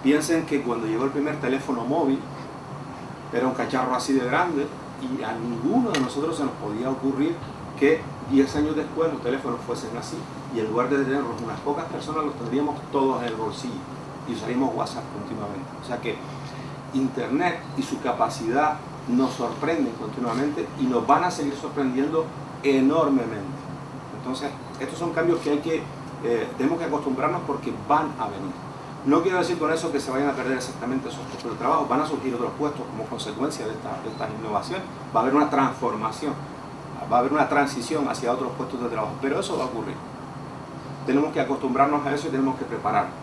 Piensen que cuando llegó el primer teléfono móvil, era un cacharro así de grande y a ninguno de nosotros se nos podía ocurrir que 10 años después los teléfonos fuesen así y en lugar de tenerlos unas pocas personas los tendríamos todos en el bolsillo y usaríamos WhatsApp continuamente. O sea que Internet y su capacidad nos sorprenden continuamente y nos van a seguir sorprendiendo enormemente. Entonces, estos son cambios que tenemos que acostumbrarnos porque van a venir. No quiero decir con eso que se vayan a perder exactamente esos puestos de trabajo, van a surgir otros puestos como consecuencia de estas innovaciones, va a haber una transformación, va a haber una transición hacia otros puestos de trabajo, pero eso va a ocurrir. Tenemos que acostumbrarnos a eso y tenemos que prepararnos.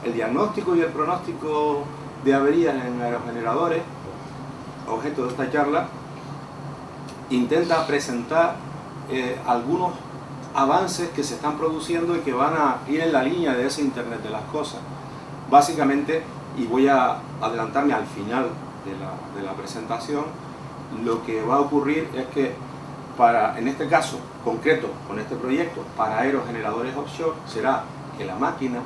El diagnóstico y el pronóstico de averías en aerogeneradores, objeto de esta charla, intenta presentar algunos avances que se están produciendo y que van a ir en la línea de ese Internet de las cosas. Básicamente, y voy a adelantarme al final de la presentación, lo que va a ocurrir es que en este caso concreto, con este proyecto, para aerogeneradores offshore, será que la máquina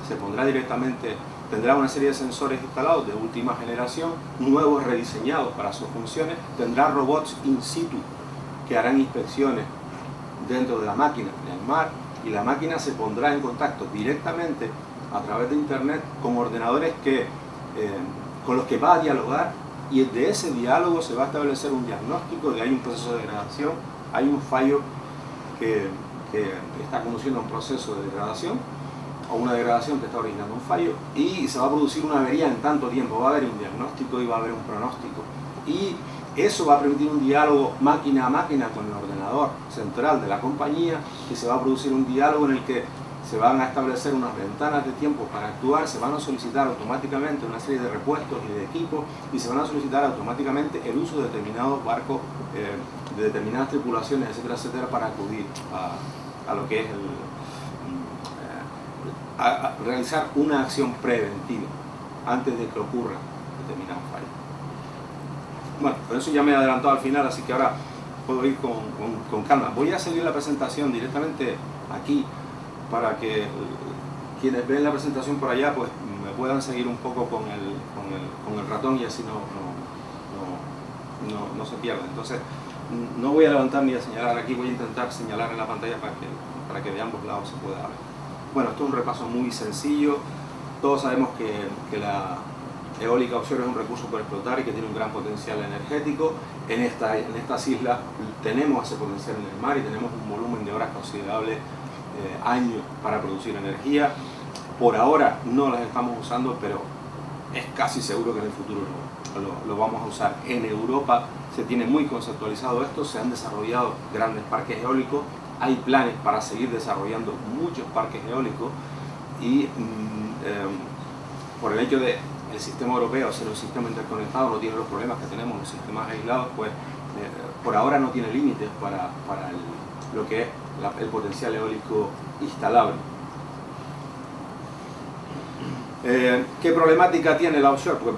se pondrá directamente, tendrá una serie de sensores instalados de última generación, nuevos rediseñados para sus funciones, tendrá robots in situ que harán inspecciones dentro de la máquina en el mar y la máquina se pondrá en contacto directamente a través de Internet con ordenadores con los que va a dialogar y de ese diálogo se va a establecer un diagnóstico de hay un proceso de degradación, hay un fallo que está conduciendo a un proceso de degradación o una degradación que está originando un fallo y se va a producir una avería en tanto tiempo, va a haber un diagnóstico y va a haber un pronóstico y eso va a permitir un diálogo máquina a máquina con el ordenador central de la compañía y se va a producir un diálogo en el que se van a establecer unas ventanas de tiempo para actuar, se van a solicitar automáticamente una serie de repuestos y de equipos y se van a solicitar automáticamente el uso de determinados barcos, de determinadas tripulaciones, etcétera, etcétera, para acudir a lo que es a realizar una acción preventiva antes de que ocurra determinado fallo. Bueno, por eso ya me he adelantado al final, así que ahora puedo ir con calma. Voy a seguir la presentación directamente aquí para que quienes ven la presentación por allá pues me puedan seguir un poco con el ratón y así no se pierdan. Entonces no voy a levantar ni a señalar aquí, voy a intentar señalar en la pantalla para que de ambos lados se pueda ver. Bueno, esto es un repaso muy sencillo. Todos sabemos que la eólica offshore es un recurso por explotar y que tiene un gran potencial energético. En estas islas tenemos ese potencial en el mar y tenemos un volumen de horas considerable años para producir energía. Por ahora no las estamos usando, pero es casi seguro que en el futuro lo vamos a usar. En Europa se tiene muy conceptualizado esto, se han desarrollado grandes parques eólicos, hay planes para seguir desarrollando muchos parques eólicos y por el hecho de el sistema europeo ser un sistema interconectado, no tiene los problemas que tenemos los sistemas aislados, pues por ahora no tiene límites para lo que es el potencial eólico instalable. ¿Qué problemática tiene la offshore? Pues,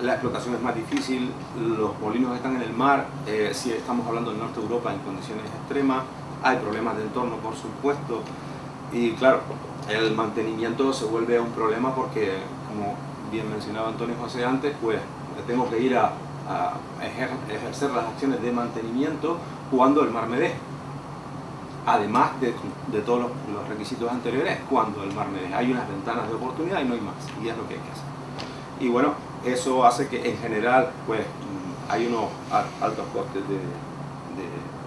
la explotación es más difícil, los molinos están en el mar, si estamos hablando del norte de Europa en condiciones extremas, hay problemas de entorno por supuesto y claro, el mantenimiento se vuelve un problema porque, como bien mencionaba Antonio José antes, pues tengo que ir a ejercer las acciones de mantenimiento cuando el mar me deje. Además de todos los requisitos anteriores, cuando el mar me deje. Hay unas ventanas de oportunidad y no hay más, y es lo que hay que hacer. Y bueno, eso hace que en general pues hay unos altos costes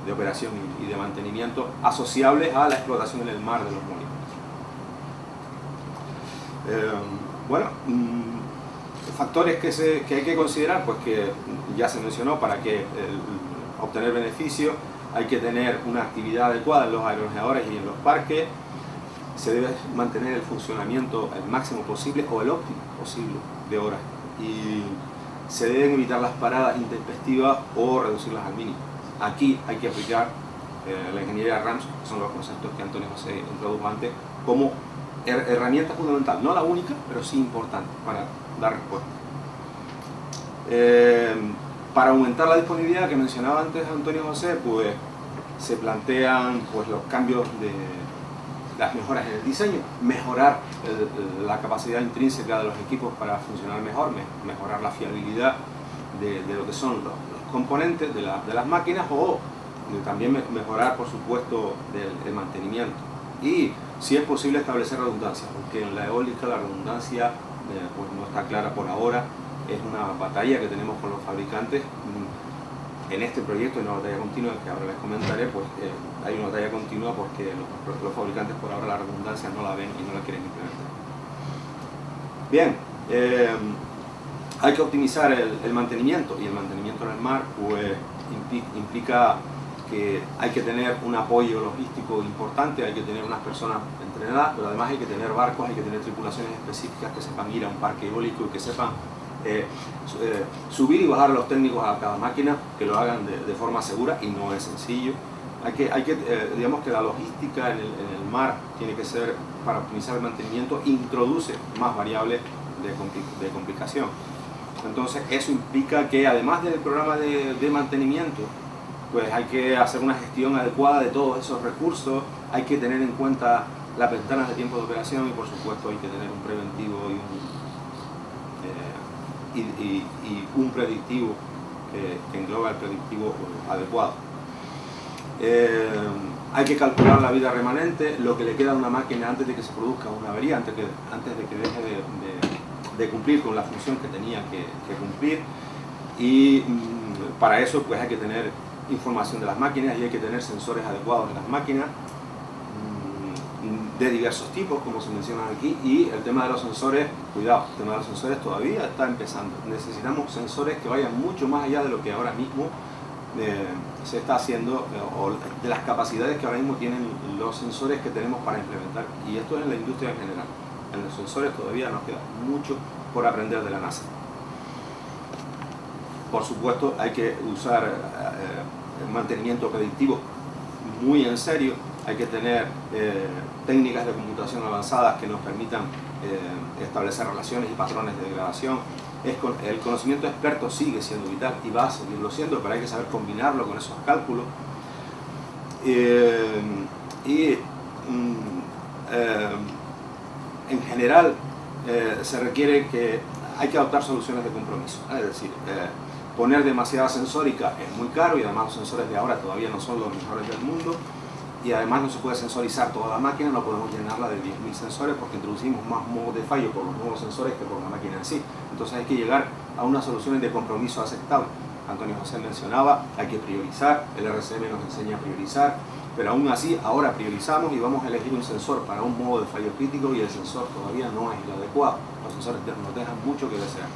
de operación y de mantenimiento asociables a la explotación en el mar de los molinos. Bueno, factores que hay que considerar, pues que ya se mencionó, para que obtener beneficio hay que tener una actividad adecuada en los aerogeneradores y en los parques, se debe mantener el funcionamiento el máximo posible o el óptimo posible de horas y se deben evitar las paradas intempestivas o reducirlas al mínimo. Aquí hay que aplicar la ingeniería RAMS, que son los conceptos que Antonio José introdujo antes, como herramienta fundamental, no la única, pero sí importante para dar respuesta. Para aumentar la disponibilidad que mencionaba antes Antonio José, pues se plantean pues los cambios las mejoras en el diseño, mejorar la capacidad intrínseca de los equipos para funcionar mejor, mejorar la fiabilidad de lo que son los componentes de las máquinas, o también mejorar, por supuesto, el mantenimiento. Y si es posible establecer redundancia, porque en la eólica la redundancia pues no está clara por ahora. Es una batalla que tenemos con los fabricantes. En este proyecto, en una batalla continua que ahora les comentaré, pues hay una batalla continua porque los fabricantes por ahora la redundancia no la ven y no la quieren implementar. Bien, hay que optimizar el mantenimiento, y el mantenimiento en el mar pues implica que hay que tener un apoyo logístico importante, hay que tener unas personas entrenadas, pero además hay que tener barcos, hay que tener tripulaciones específicas que sepan ir a un parque eólico y que sepan subir y bajar a los técnicos a cada máquina, que lo hagan de forma segura, y no es sencillo. Digamos que la logística en el mar tiene que ser, para optimizar el mantenimiento, introduce más variables de complicación. Entonces eso implica que además del programa de mantenimiento, pues hay que hacer una gestión adecuada de todos esos recursos, hay que tener en cuenta las ventanas de tiempo de operación, y por supuesto hay que tener un preventivo y un predictivo que engloba el predictivo adecuado. Hay que calcular la vida remanente, lo que le queda a una máquina antes de que se produzca una avería, antes de que deje de cumplir con la función que tenía que cumplir, y para eso pues hay que tener información de las máquinas, y hay que tener sensores adecuados en las máquinas de diversos tipos, como se menciona aquí. Y el tema de los sensores, cuidado, el tema de los sensores todavía está empezando. Necesitamos sensores que vayan mucho más allá de lo que ahora mismo se está haciendo, o de las capacidades que ahora mismo tienen los sensores que tenemos para implementar, y esto es en la industria en general. En los sensores todavía nos queda mucho por aprender de la NASA. Por supuesto, hay que usar el mantenimiento predictivo muy en serio. Hay que tener técnicas de computación avanzadas que nos permitan establecer relaciones y patrones de degradación. El conocimiento experto sigue siendo vital y va a seguirlo siendo, pero hay que saber combinarlo con esos cálculos. En general se requiere que hay que adoptar soluciones de compromiso, es decir, poner demasiada sensórica es muy caro, y además los sensores de ahora todavía no son los mejores del mundo, y además no se puede sensorizar toda la máquina, no podemos llenarla de 10.000 sensores porque introducimos más modos de fallo por los nuevos sensores que por la máquina en sí. Entonces hay que llegar a unas soluciones de compromiso aceptable. Antonio José mencionaba, hay que priorizar, el RCM nos enseña a priorizar, pero aún así ahora priorizamos y vamos a elegir un sensor para un modo de fallo crítico, y el sensor todavía no es el adecuado. Los sensores nos dejan mucho que desear.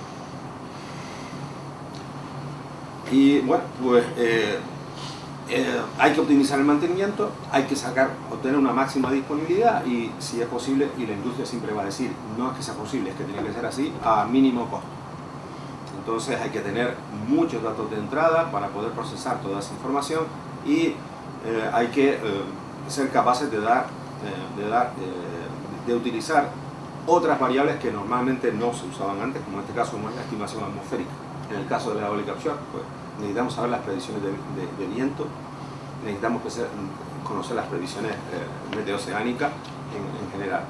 Y bueno, pues hay que optimizar el mantenimiento, hay que obtener una máxima disponibilidad, y si es posible, y la industria siempre va a decir, no es que sea posible, es que tiene que ser así, a mínimo costo. Entonces hay que tener muchos datos de entrada para poder procesar toda esa información, y hay que ser capaces de utilizar otras variables que normalmente no se usaban antes, como en este caso como es la estimación atmosférica. En el caso de la eólica offshore, pues necesitamos saber las previsiones de viento, necesitamos conocer las previsiones meteoceánicas en general.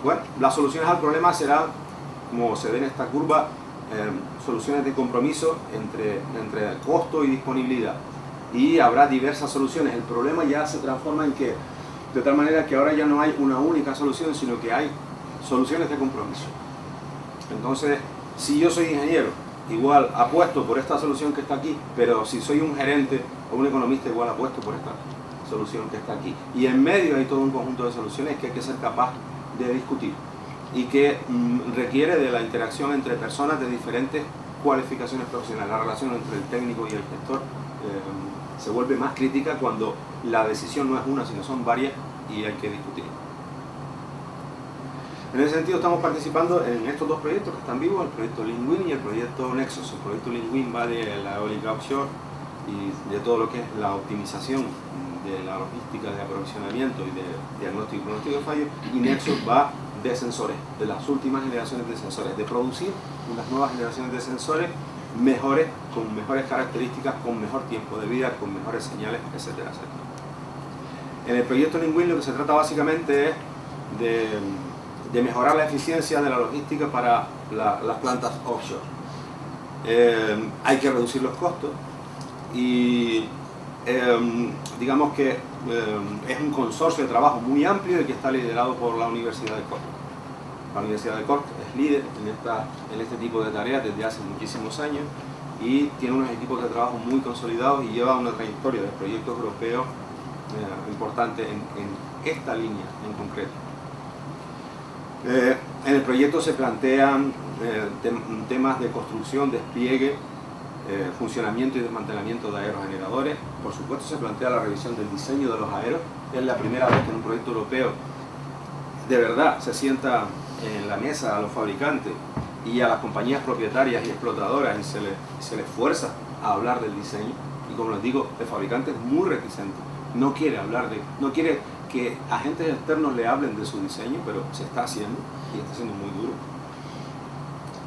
Bueno, las soluciones al problema serán, como se ve en esta curva, soluciones de compromiso entre costo y disponibilidad, y habrá diversas soluciones. El problema ya se transforma en que, de tal manera que ahora ya no hay una única solución, sino que hay soluciones de compromiso. Entonces, si yo soy ingeniero, igual apuesto por esta solución que está aquí, pero si soy un gerente o un economista, igual apuesto por esta solución que está aquí. Y en medio hay todo un conjunto de soluciones que hay que ser capaz de discutir, y que requiere de la interacción entre personas de diferentes cualificaciones profesionales. La relación entre el técnico y el gestor se vuelve más crítica cuando la decisión no es una, sino son varias, y hay que discutir. En ese sentido estamos participando en estos dos proyectos que están vivos, el proyecto LINWIN y el proyecto Nexus. El proyecto LINWIN va de la eólica offshore y de todo lo que es la optimización de la logística de aprovisionamiento y de diagnóstico y pronóstico de fallos, y Nexus va de sensores, de las últimas generaciones de sensores, de producir unas nuevas generaciones de sensores mejores, con mejores características, con mejor tiempo de vida, con mejores señales, etcétera, etcétera. En el proyecto LinkWin lo que se trata básicamente es de mejorar la eficiencia de la logística para las plantas offshore. Hay que reducir los costos y digamos que es un consorcio de trabajo muy amplio y que está liderado por la Universidad de Cork. La Universidad de Cork es líder en este tipo de tareas desde hace muchísimos años y tiene unos equipos de trabajo muy consolidados y lleva una trayectoria de proyectos europeos importante en esta línea en concreto. En el proyecto se plantean temas de construcción, despliegue, funcionamiento y desmantelamiento de aerogeneradores. Por supuesto se plantea la revisión del diseño de los aeros. Es la primera vez que en un proyecto europeo de verdad se sienta en la mesa a los fabricantes y a las compañías propietarias y explotadoras y se les fuerza a hablar del diseño. Y como les digo, el fabricante es muy reticente, no quiere no quiere que agentes externos le hablen de su diseño, pero se está haciendo y está siendo muy duro.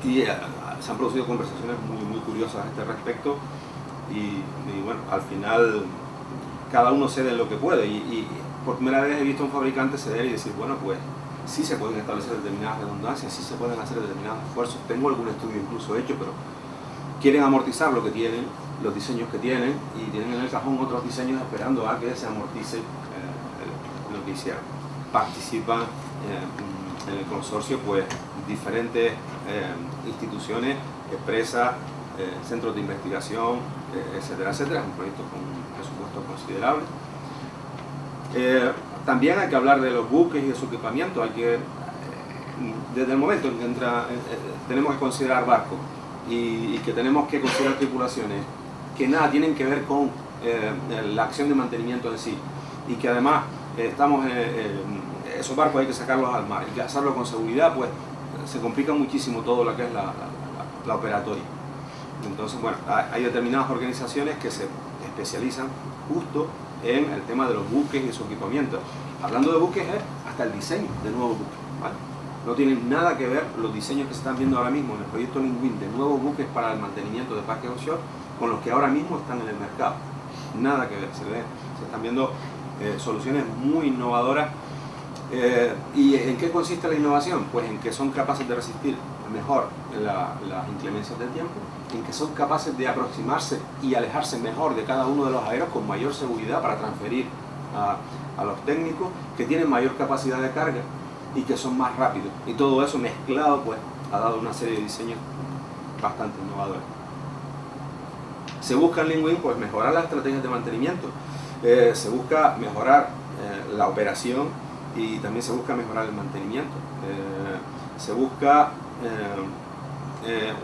Y se han producido conversaciones muy curiosas a este respecto y bueno, al final cada uno cede en lo que puede y por primera vez he visto a un fabricante ceder y decir, bueno, pues sí se pueden establecer determinadas redundancias, sí se pueden hacer determinados esfuerzos, tengo algún estudio incluso hecho, pero quieren amortizar lo que tienen, los diseños que tienen, y tienen en el cajón otros diseños esperando a que se amortice lo que hicieron. Participan en el consorcio pues diferentes instituciones, empresas, centros de investigación, etcétera, etcétera. Es un proyecto con un presupuesto considerable. También hay que hablar de los buques y de su equipamiento. Hay que, desde el momento en que tenemos que considerar barcos y que tenemos que considerar tripulaciones que nada tienen que ver con la acción de mantenimiento en sí, y que además esos barcos hay que sacarlos al mar y que hacerlo con seguridad, pues se complica muchísimo todo lo que es la operatoria. Entonces, bueno, hay determinadas organizaciones que se especializan justo en el tema de los buques y su equipamiento. Hablando de buques, es hasta el diseño de nuevos buques, ¿vale? No tienen nada que ver los diseños que se están viendo ahora mismo en el proyecto LinkWin de nuevos buques para el mantenimiento de parques offshore con los que ahora mismo están en el mercado. Nada que ver, se están viendo soluciones muy innovadoras. ¿Y en qué consiste la innovación? Pues en que son capaces de resistir mejor las inclemencias del tiempo, en que son capaces de aproximarse y alejarse mejor de cada uno de los aeros con mayor seguridad para transferir a los técnicos, que tienen mayor capacidad de carga y que son más rápidos. Y todo eso mezclado pues ha dado una serie de diseños bastante innovadores. Se busca en LinkWin pues mejorar las estrategias de mantenimiento, se busca mejorar la operación y también se busca mejorar el mantenimiento. Se busca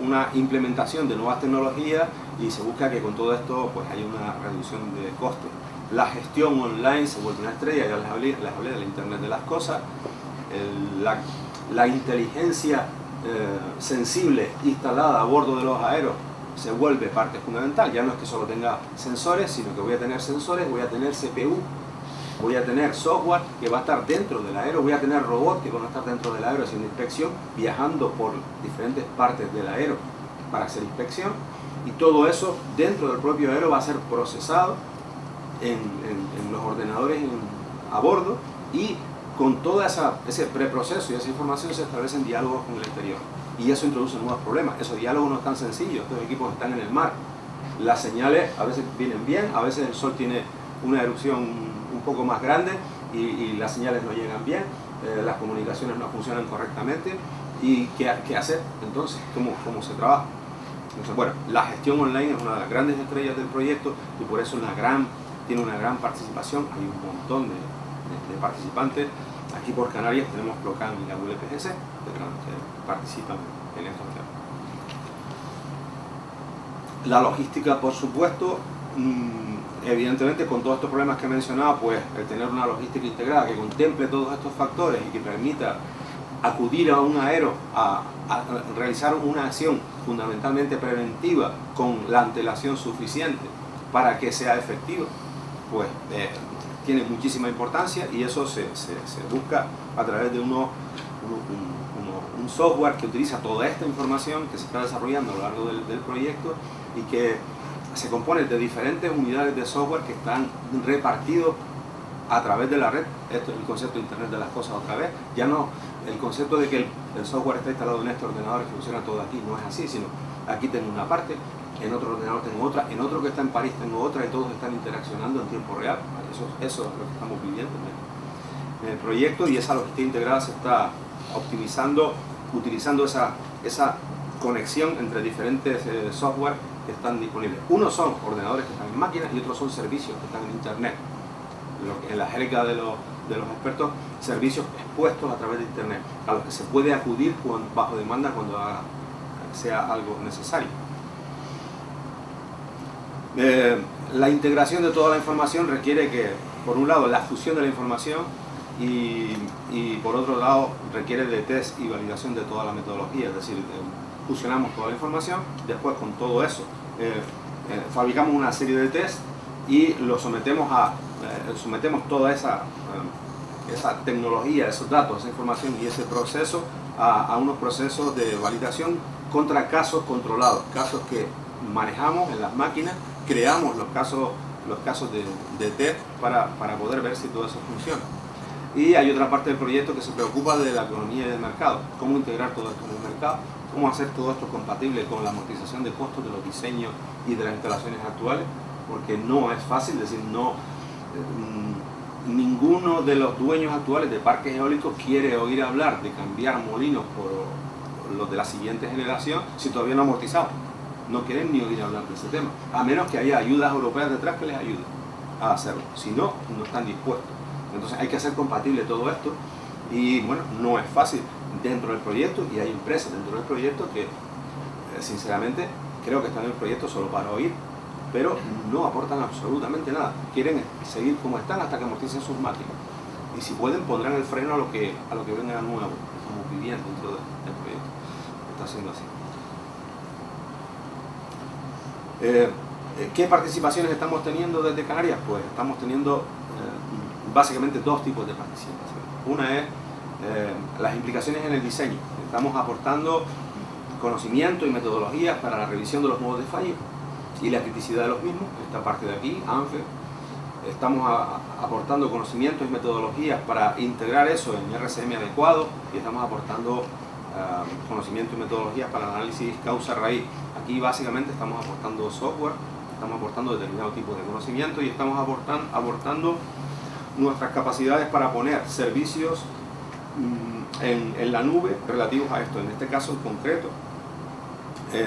una implementación de nuevas tecnologías y se busca que con todo esto pues haya una reducción de costes. La gestión online se vuelve una estrella, ya les hablé del Internet de las cosas. La inteligencia sensible instalada a bordo de los aeros se vuelve parte fundamental. Ya no es que solo tenga sensores, sino que voy a tener sensores, voy a tener CPU, voy a tener software que va a estar dentro del aero, voy a tener robots que van a estar dentro del aero haciendo inspección, viajando por diferentes partes del aero para hacer inspección, y todo eso dentro del propio aero va a ser procesado en los ordenadores a bordo, y con todo ese preproceso y esa información se establecen diálogos con el exterior, y eso introduce nuevos problemas. Esos diálogos no están sencillos, estos equipos están en el mar, las señales a veces vienen bien, a veces el sol tiene una erupción un poco más grande y las señales no llegan bien, las comunicaciones no funcionan correctamente, y ¿qué hacer? Entonces, ¿cómo se trabaja? Entonces, bueno, la gestión online es una de las grandes estrellas del proyecto y por eso tiene una gran participación. Hay un montón de participantes. Aquí por Canarias tenemos Plocan y la ULPGC que participan en estos temas. La logística, por supuesto, evidentemente con todos estos problemas que he mencionado, pues el tener una logística integrada que contemple todos estos factores y que permita acudir a un aero a realizar una acción fundamentalmente preventiva con la antelación suficiente para que sea efectivo, pues tiene muchísima importancia, y eso se busca a través de un software que utiliza toda esta información que se está desarrollando a lo largo del proyecto y que se compone de diferentes unidades de software que están repartidos a través de la red. Esto es el concepto de Internet de las cosas otra vez. Ya no el concepto de que el software está instalado en este ordenador y funciona todo aquí, no es así, sino aquí tengo una parte, en otro ordenador tengo otra, en otro que está en París tengo otra, y todos están interaccionando en tiempo real. Eso es lo que estamos viviendo en el proyecto, y esa logística integrada se está optimizando utilizando esa conexión entre diferentes software que están disponibles. Unos son ordenadores que están en máquinas y otros son servicios que están en Internet. En la jerga de los expertos, servicios expuestos a través de Internet, a los que se puede acudir bajo demanda cuando sea algo necesario. La integración de toda la información requiere que, por un lado, la fusión de la información y por otro lado, requiere de test y validación de toda la metodología, es decir, fusionamos toda la información, después con todo eso fabricamos una serie de test y lo sometemos toda esa tecnología, esos datos, esa información y ese proceso a unos procesos de validación contra casos controlados, casos que manejamos en las máquinas, creamos los casos de test para poder ver si todo eso funciona. Y hay otra parte del proyecto que se preocupa de la economía y del mercado, cómo integrar todo esto en el mercado, cómo hacer todo esto compatible con la amortización de costos de los diseños y de las instalaciones actuales, porque no es fácil, es decir, ninguno de los dueños actuales de parques eólicos quiere oír hablar de cambiar molinos por los de la siguiente generación si todavía no amortizado. No quieren ni oír hablar de ese tema, a menos que haya ayudas europeas detrás que les ayuden a hacerlo. Si no, no están dispuestos. Entonces hay que hacer compatible todo esto y bueno, no es fácil dentro del proyecto, y hay empresas dentro del proyecto que sinceramente creo que están en el proyecto solo para oír, pero no aportan absolutamente nada. Quieren seguir como están hasta que amorticen sus máquinas, y si pueden pondrán el freno a lo que venga nuevo. Estamos viviendo dentro del proyecto, está siendo así. ¿Qué participaciones estamos teniendo desde Canarias? Pues estamos teniendo básicamente dos tipos de participación. Una es las implicaciones en el diseño. Estamos aportando conocimiento y metodologías para la revisión de los modos de fallo y la criticidad de los mismos. Esta parte de aquí, ANFE. Estamos aportando conocimientos y metodologías para integrar eso en RCM adecuado, y estamos aportando conocimientos y metodologías para el análisis causa-raíz. Aquí básicamente estamos aportando software, estamos aportando determinado tipo de conocimiento y estamos aportando nuestras capacidades para poner servicios en la nube relativos a esto. En este caso en concreto,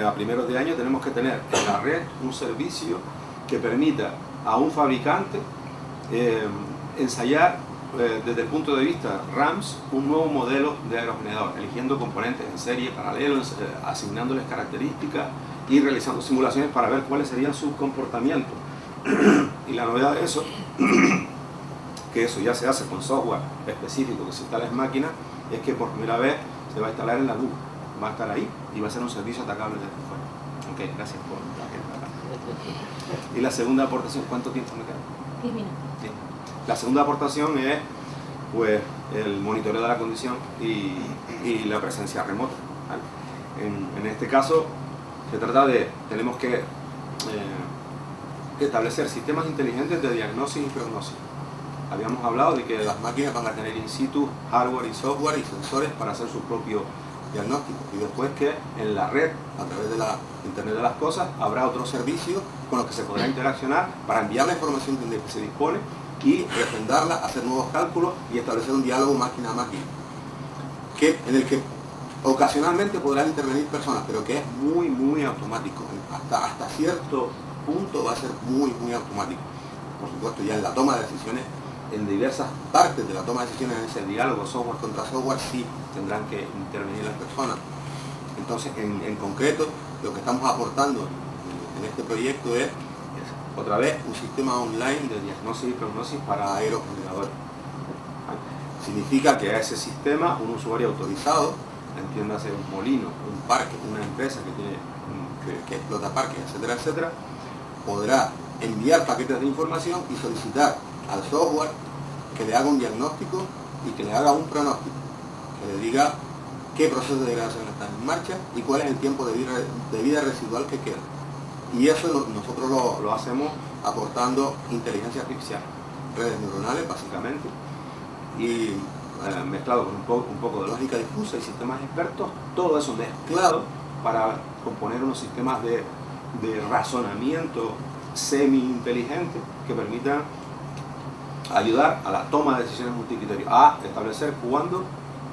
a primeros de año tenemos que tener en la red un servicio que permita a un fabricante ensayar desde el punto de vista RAMS un nuevo modelo de aerogenerador, eligiendo componentes en serie, paralelos, asignándoles características y realizando simulaciones para ver cuáles serían sus comportamientos. Y la novedad de eso, que eso ya se hace con software específico que se instala en máquinas, es que por primera vez se va a instalar en la nube, va a estar ahí y va a ser un servicio atacable desde fuera. Ok, gracias por la gente. Y la segunda aportación, ¿cuánto tiempo me queda? 10 minutos. Sí. La segunda aportación es pues el monitoreo de la condición y la presencia remota, ¿vale? En este caso se trata de, tenemos que establecer sistemas inteligentes de diagnosis y prognosis. Habíamos hablado de que las máquinas van a tener in situ hardware y software y sensores para hacer su propio diagnóstico, y después que en la red, a través de la Internet de las cosas, habrá otros servicios con los que se podrá interaccionar para enviar la información de que se dispone y refrendarla, hacer nuevos cálculos y establecer un diálogo máquina a máquina, en el que ocasionalmente podrán intervenir personas, pero que es muy automático. Hasta cierto punto va a ser muy automático. Por supuesto, ya en la toma de decisiones, en diversas partes de la toma de decisiones, en ese diálogo software contra software, sí tendrán que intervenir las personas. Entonces, en concreto, lo que estamos aportando en este proyecto es otra vez un sistema online de diagnosis y prognosis para aerogeneradores. Significa que a ese sistema un usuario autorizado, entiéndase un molino, un parque, una empresa que explota parques, etcétera, podrá enviar paquetes de información y solicitar al software que le haga un diagnóstico y que le haga un pronóstico, que le diga qué proceso de degradación está en marcha y cuál es el tiempo de vida residual que queda. Y eso nosotros lo hacemos aportando inteligencia artificial. redes neuronales básicamente, y mezclado con un poco de lógica difusa y sistemas expertos, todo eso mezclado para componer unos sistemas de razonamiento semi-inteligente que permitan ayudar a la toma de decisiones multicriterios, a establecer cuándo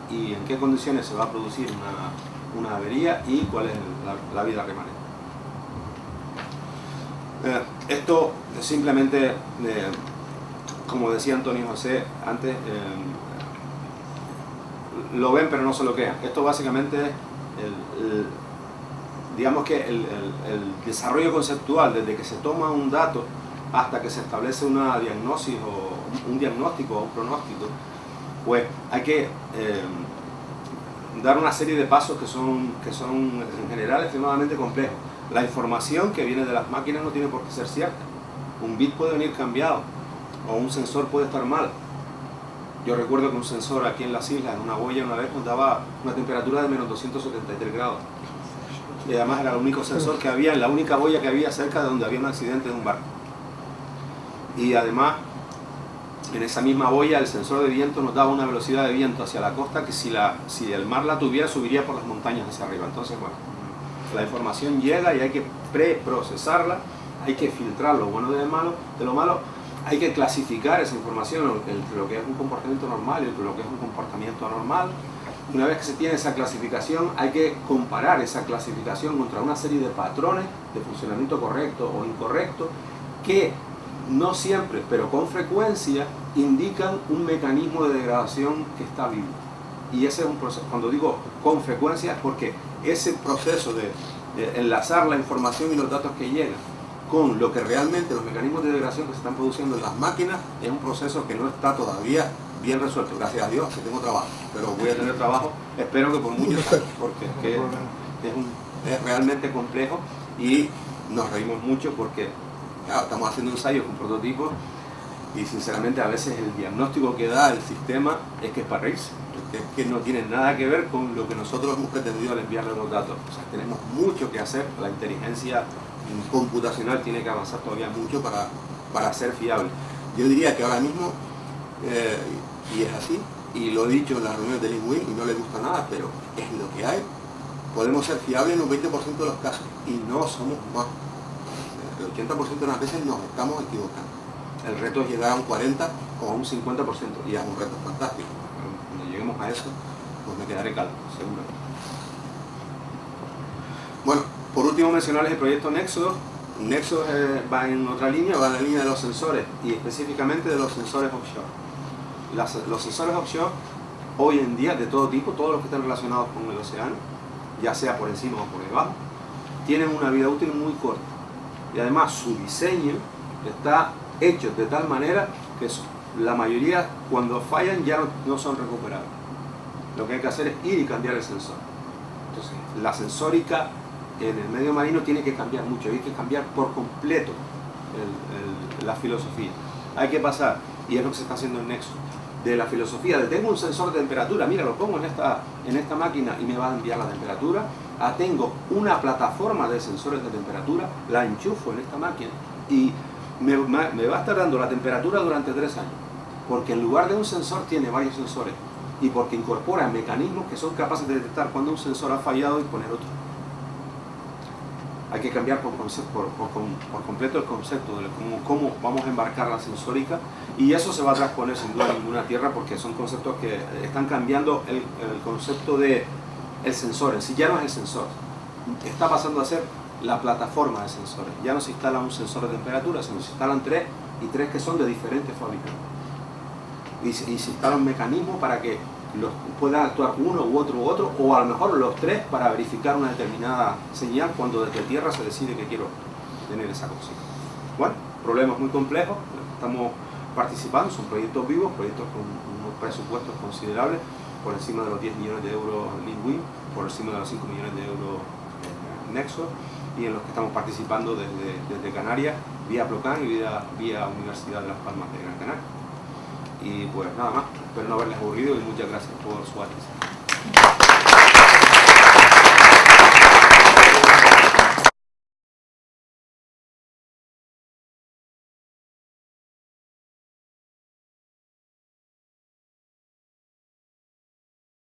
y en qué condiciones se va a producir una avería y cuál es la vida remanente. Esto simplemente, como decía Antonio José antes, lo ven pero no se lo crean. Esto básicamente es digamos que el desarrollo conceptual, desde que se toma un dato hasta que se establece una diagnosis o un diagnóstico o un pronóstico, pues hay que dar una serie de pasos que son en general extremadamente complejos. La información que viene de las máquinas no tiene por qué ser cierta. Un bit puede venir cambiado o un sensor puede estar mal. Yo recuerdo que un sensor aquí en las islas, en una boya, una vez nos daba una temperatura de menos 273 grados. Y además era el único sensor que había, la única boya que había cerca de donde había un accidente de un barco. Y además, en esa misma boya, el sensor de viento nos daba una velocidad de viento hacia la costa que si el mar la tuviera, subiría por las montañas hacia arriba. Entonces, bueno, la información llega y hay que preprocesarla, hay que filtrar lo bueno de lo malo, hay que clasificar esa información entre lo que es un comportamiento normal y entre lo que es un comportamiento anormal. Una vez que se tiene esa clasificación, hay que comparar esa clasificación contra una serie de patrones de funcionamiento correcto o incorrecto que no siempre, pero con frecuencia, indican un mecanismo de degradación que está vivo. Y ese es un proceso, cuando digo con frecuencia, es porque ese proceso de enlazar la información y los datos que llegan con lo que realmente los mecanismos de degradación que se están produciendo en las máquinas es un proceso que no está todavía bien resuelto. Gracias a Dios que tengo trabajo, pero voy a tener trabajo, espero que por muchos años, porque es realmente complejo y nos reímos mucho porque claro, estamos haciendo ensayos con prototipos y sinceramente a veces el diagnóstico que da el sistema es que es para reírse, es que no tiene nada que ver con lo que nosotros hemos pretendido al enviarle los datos. O sea, tenemos mucho que hacer, la inteligencia computacional tiene que avanzar todavía mucho para ser fiable. Yo diría que ahora mismo, y es así, y lo he dicho en las reuniones de LinkedIn y no le gusta nada, pero es lo que hay, podemos ser fiables en un 20% de los casos y no somos más. El 80% de las veces nos estamos equivocando. El reto es llegar a un 40% o a un 50% y es un reto fantástico. Cuando lleguemos a eso, pues me quedaré calmo, seguro. Bueno, por último mencionarles el proyecto Nexus. Nexus va en otra línea, va en la línea de los sensores y específicamente de los sensores offshore. Los sensores offshore hoy en día de todo tipo, todos los que están relacionados con el océano, ya sea por encima o por debajo, tienen una vida útil muy corta. Y además su diseño está hecho de tal manera que la mayoría cuando fallan ya no son recuperables. Lo que hay que hacer es ir y cambiar el sensor. Entonces la sensórica en el medio marino tiene que cambiar mucho, hay que cambiar por completo la filosofía. Hay que pasar, y es lo que se está haciendo en Nexus, de la filosofía de tengo un sensor de temperatura, mira, lo pongo en esta máquina y me va a enviar la temperatura, a tengo una plataforma de sensores de temperatura, la enchufo en esta máquina y me va a estar dando la temperatura durante 3 años, porque en lugar de un sensor tiene varios sensores y porque incorpora mecanismos que son capaces de detectar cuando un sensor ha fallado y poner otro. Hay que cambiar por completo el concepto de cómo vamos a embarcar la sensórica y eso se va a transponer sin duda en ninguna tierra porque son conceptos que están cambiando el concepto de el sensor en sí. Ya no es el sensor, está pasando a ser la plataforma de sensores. Ya no se instala un sensor de temperatura, sino se instalan 3 y 3 que son de diferentes fabricantes y se instalan mecanismos para que puedan actuar uno u otro o a lo mejor los 3 para verificar una determinada señal cuando desde tierra se decide que quiero tener esa cosita. Bueno, problemas muy complejos, estamos participando, son proyectos vivos, proyectos con unos presupuestos considerables, por encima de los 10 millones de euros LinkedIn, por encima de los 5 millones de euros Nexus, y en los que estamos participando desde Canarias, vía Plocan y vía Universidad de Las Palmas de Gran Canaria. Y pues nada más, espero no haberles aburrido y muchas gracias por su atención.